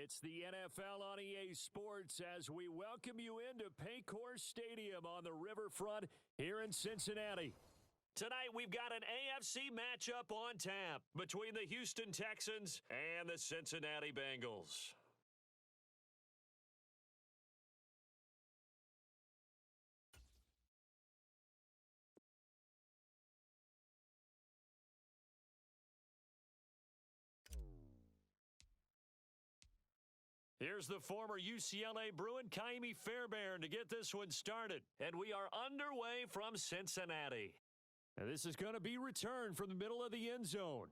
It's the NFL on EA Sports as we welcome you into Paycor Stadium on the riverfront here in Cincinnati. Tonight, we've got an AFC matchup on tap between the Houston Texans and the Cincinnati Bengals. Here's the former UCLA Bruin, Kaimi Fairbairn, to get this one started. And we are underway from Cincinnati. And this is going to be returned from the middle of the end zone.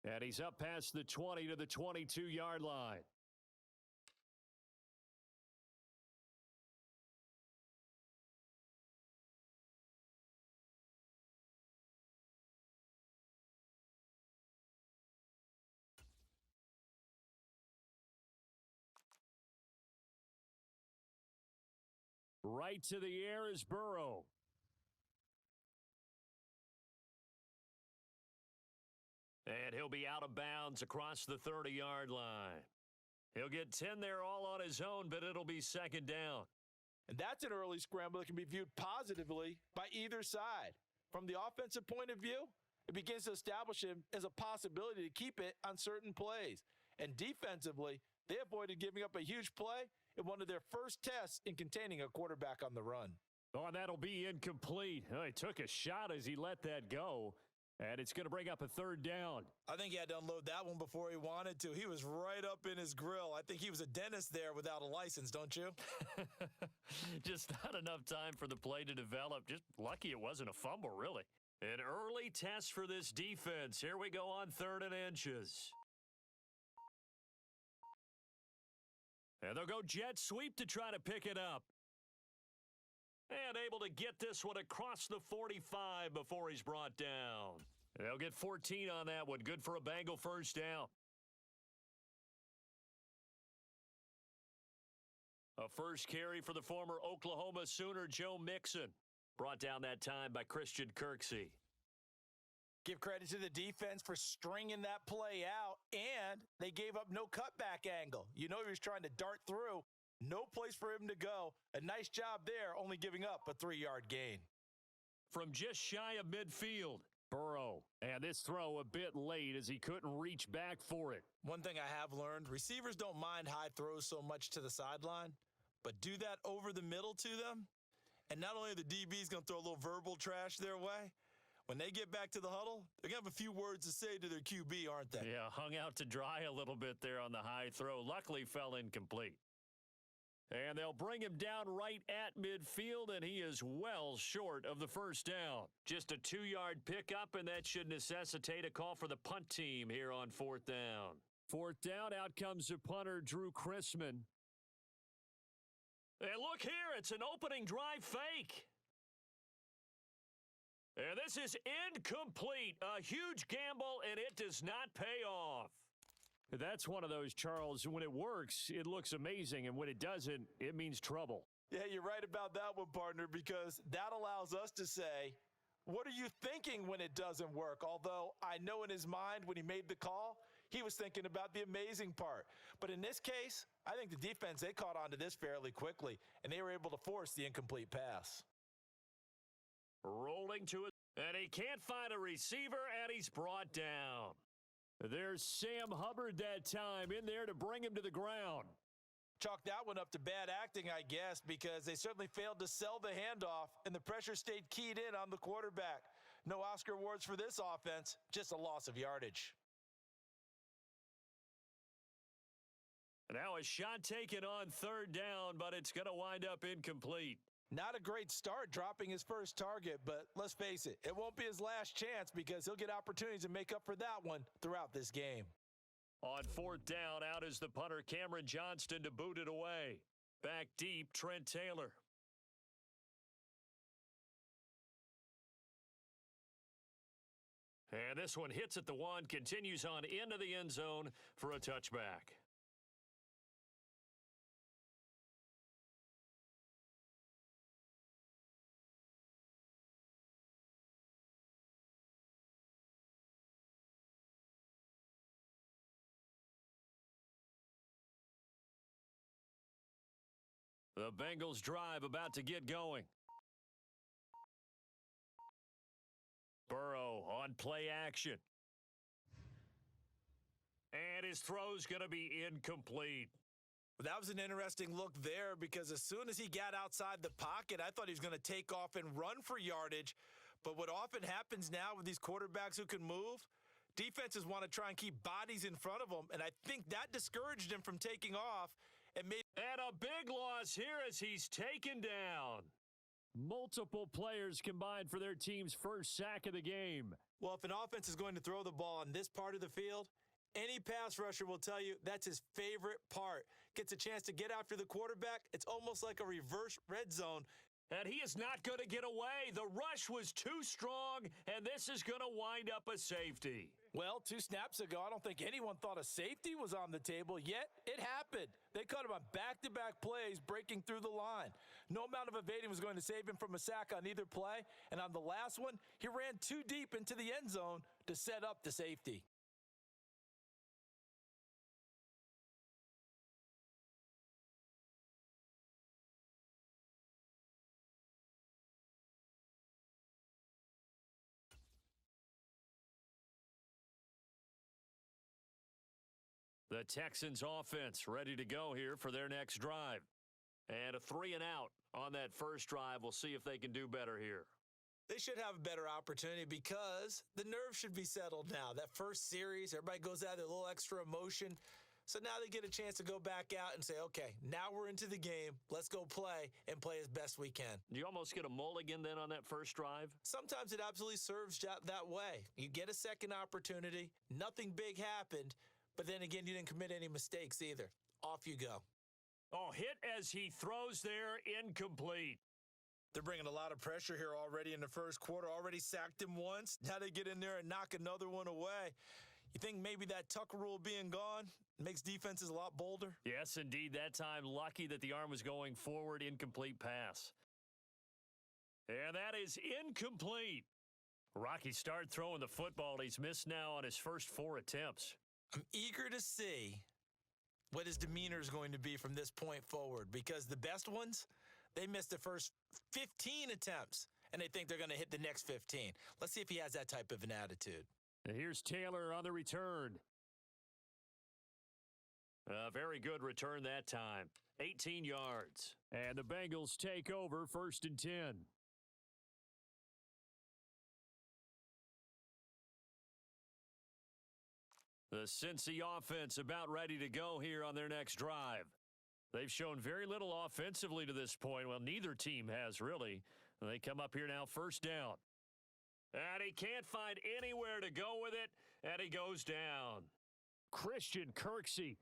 And he's up past the 20 to the 22-yard line. Right to the air is Burrow. And he'll be out of bounds across the 30-yard line. He'll get 10 there all on his own, but it'll be second down. And that's an early scramble that can be viewed positively by either side. From the offensive point of view, it begins to establish him as a possibility to keep it on certain plays. And defensively, they avoided giving up a huge play in one of their first tests in containing a quarterback on the run. Oh, and that'll be incomplete. Oh, he took a shot as he let that go. And it's going to bring up a third down. I think he had to unload that one before he wanted to. He was right up in his grill. I think he was a dentist there without a license, don't you? Just not enough time for the play to develop. Just lucky it wasn't a fumble, really. An early test for this defense. Here we go on 3rd and inches. And they'll go jet sweep to try to pick it up. And able to get this one across the 45 before he's brought down. They'll get 14 on that one. Good for a Bengal first down. A first carry for the former Oklahoma Sooner, Joe Mixon. Brought down that time by Christian Kirksey. Give credit to the defense for stringing that play out, and they gave up no cutback angle. You know he was trying to dart through. No place for him to go. A nice job there, only giving up a 3-yard gain. From just shy of midfield, Burrow. And this throw a bit late as he couldn't reach back for it. One thing I have learned, receivers don't mind high throws so much to the sideline, but do that over the middle to them, and not only are the DBs going to throw a little verbal trash their way, when they get back to the huddle, they're going to have a few words to say to their QB, aren't they? Yeah, hung out to dry a little bit there on the high throw. Luckily fell incomplete. And they'll bring him down right at midfield, and he is well short of the first down. Just a 2-yard pickup, and that should necessitate a call for the punt team here on 4th down. 4th down, out comes the punter, Drew Chrisman. And look here, it's an opening drive fake. And this is incomplete. A huge gamble, and it does not pay off. That's one of those, Charles, when it works, it looks amazing, and when it doesn't, it means trouble. Yeah, you're right about that one, partner, because that allows us to say, what are you thinking when it doesn't work? Although I know in his mind when he made the call, he was thinking about the amazing part. But in this case, I think the defense, they caught on to this fairly quickly, and they were able to force the incomplete pass. Rolling to it, and he can't find a receiver, and he's brought down. There's Sam Hubbard that time in there to bring him to the ground. Chalk that one up to bad acting, I guess, because they certainly failed to sell the handoff, and the pressure stayed keyed in on the quarterback. No Oscar awards for this offense, just a loss of yardage. Now a shot taken on 3rd down, but it's going to wind up incomplete. Not a great start dropping his first target, but let's face it, it won't be his last chance because he'll get opportunities to make up for that one throughout this game. On 4th down, out is the punter, Cameron Johnston, to boot it away. Back deep, Trent Taylor. And this one hits at the 1, continues on into the end zone for a touchback. The Bengals drive about to get going. Burrow on play action. And his throw's going to be incomplete. That was an interesting look there because as soon as he got outside the pocket, I thought he was going to take off and run for yardage. But what often happens now with these quarterbacks who can move, defenses want to try and keep bodies in front of them, and I think that discouraged him from taking off. And a big loss here as he's taken down. Multiple players combined for their team's first sack of the game. Well, if an offense is going to throw the ball on this part of the field, any pass rusher will tell you that's his favorite part. Gets a chance to get after the quarterback. It's almost like a reverse red zone. And he is not going to get away. The rush was too strong, and this is going to wind up a safety. Well, 2 snaps ago, I don't think anyone thought a safety was on the table, yet it happened. They caught him on back-to-back plays breaking through the line. No amount of evading was going to save him from a sack on either play, and on the last one, he ran too deep into the end zone to set up the safety. The Texans offense ready to go here for their next drive. And a 3 and out on that first drive. We'll see if they can do better here. They should have a better opportunity because the nerves should be settled now. That first series, everybody goes out with a little extra emotion. So now they get a chance to go back out and say, okay, now we're into the game. Let's go play and play as best we can. Do you almost get a mulligan then on that first drive? Sometimes it absolutely serves that way. You get a second opportunity. Nothing big happened. But then again, you didn't commit any mistakes either. Off you go. Oh, hit as he throws there, incomplete. They're bringing a lot of pressure here already in the first quarter. Already sacked him once. Now they get in there and knock another one away. You think maybe that Tucker rule being gone makes defenses a lot bolder? Yes, indeed. That time, lucky that the arm was going forward, incomplete pass. And that is incomplete. Rocky started throwing the football. He's missed now on his first 4 attempts. I'm eager to see what his demeanor is going to be from this point forward because the best ones, they missed the first 15 attempts, and they think they're going to hit the next 15. Let's see if he has that type of an attitude. And here's Taylor on the return. A very good return that time. 18 yards. And the Bengals take over 1st and 10. The Cincy offense about ready to go here on their next drive. They've shown very little offensively to this point. Well, neither team has really. They come up here now 1st down. And he can't find anywhere to go with it, and he goes down. Christian Kirksey.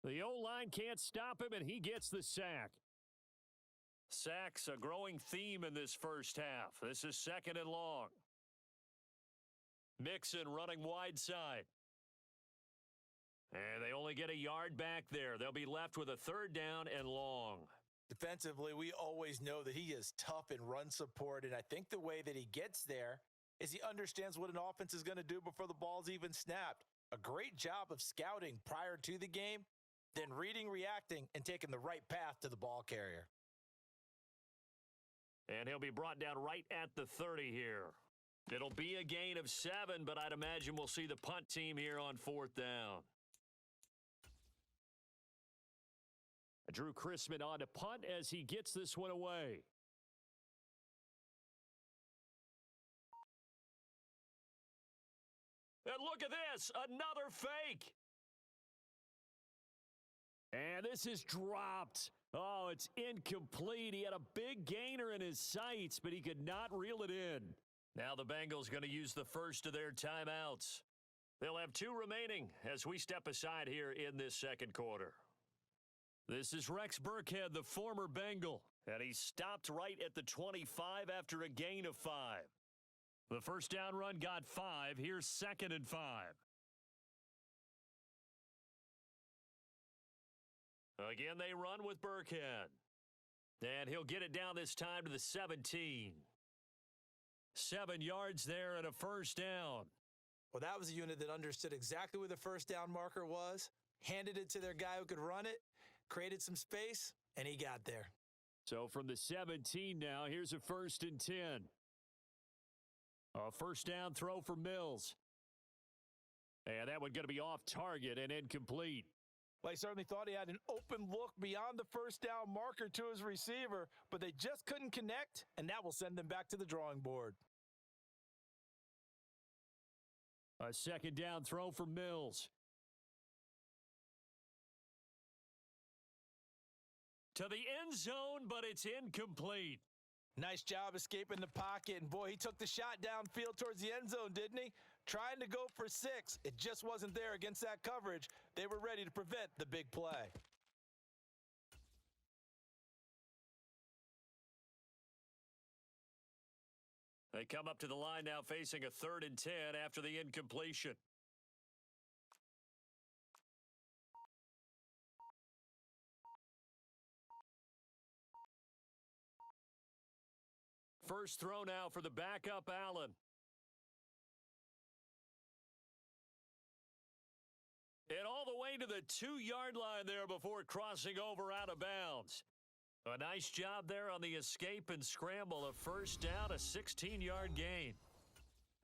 The O-line can't stop him, and he gets the sack. Sacks a growing theme in this first half. This is 2nd and long. Mixon running wide side. And they only get a yard back there. They'll be left with a 3rd down and long. Defensively, we always know that he is tough in run support, and I think the way that he gets there is he understands what an offense is going to do before the ball's even snapped. A great job of scouting prior to the game, then reading, reacting, and taking the right path to the ball carrier. And he'll be brought down right at the 30 here. It'll be a gain of 7, but I'd imagine we'll see the punt team here on 4th down. Drew Chrisman on to punt as he gets this one away. And look at this, another fake. And this is dropped. Oh, it's incomplete. He had a big gainer in his sights, but he could not reel it in. Now the Bengals going to use the first of their timeouts. They'll have 2 remaining as we step aside here in this 2nd quarter. This is Rex Burkhead, the former Bengal, and he stopped right at the 25 after a gain of 5. The 1st down run got 5. Here's 2nd and 5. Again, they run with Burkhead. And he'll get it down this time to the 17. 7 yards there and a 1st down. Well, that was a unit that understood exactly where the 1st down marker was, handed it to their guy who could run it, created some space, and he got there. So from the 17 now, here's a 1st and 10. A first down throw for Mills. And that one going to be off target and incomplete. Well, he certainly thought he had an open look beyond the first down marker to his receiver, but they just couldn't connect, and that will send them back to the drawing board. A 2nd down throw for Mills. To the end zone, but it's incomplete. Nice job escaping the pocket, and boy, he took the shot downfield towards the end zone, didn't he? Trying to go for 6. It just wasn't there against that coverage. They were ready to prevent the big play. They come up to the line now facing a 3rd and 10 after the incompletion. First throw now for the backup, Allen. And all the way to the 2-yard line there before crossing over out of bounds. A nice job there on the escape and scramble. A first down, a 16-yard gain.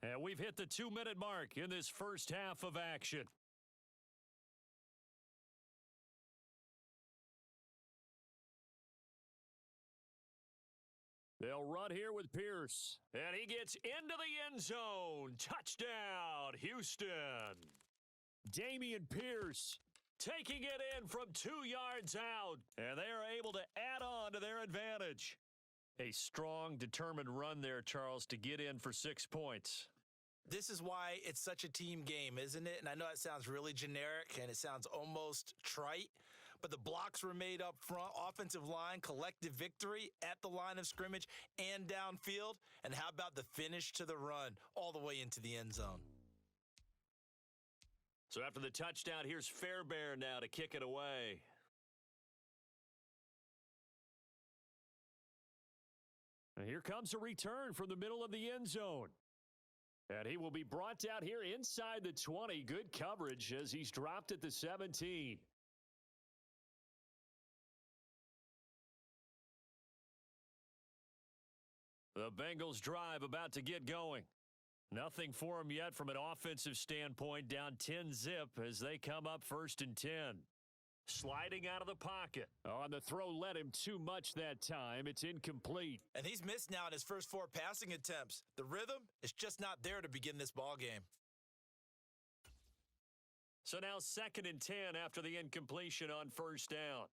And we've hit the 2-minute mark in this first half of action. They'll run here with Pierce. And he gets into the end zone. Touchdown, Houston. Dameon Pierce taking it in from 2 yards out. And they are able to add on to their advantage. A strong, determined run there, Charles, to get in for 6 points. This is why it's such a team game, isn't it? And I know it sounds really generic and it sounds almost trite, but the blocks were made up front, offensive line, collective victory at the line of scrimmage and downfield. And how about the finish to the run all the way into the end zone? So after the touchdown, here's Fairbairn now to kick it away. And here comes a return from the middle of the end zone. And he will be brought down here inside the 20. Good coverage as he's dropped at the 17. The Bengals drive about to get going. Nothing for them yet from an offensive standpoint, down 10-zip as they come up 1st and 10. Sliding out of the pocket. On the throw led him too much that time. It's incomplete. And he's missed now in his first 4 passing attempts. The rhythm is just not there to begin this ball game. So now 2nd and 10 after the incompletion on first down.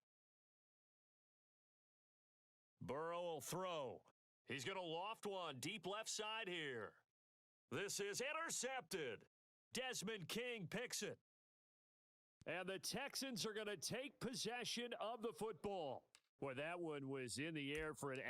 Burrow will throw. He's going to loft one deep left side here. This is intercepted. Desmond King picks it. And the Texans are going to take possession of the football. Boy, that one was in the air for an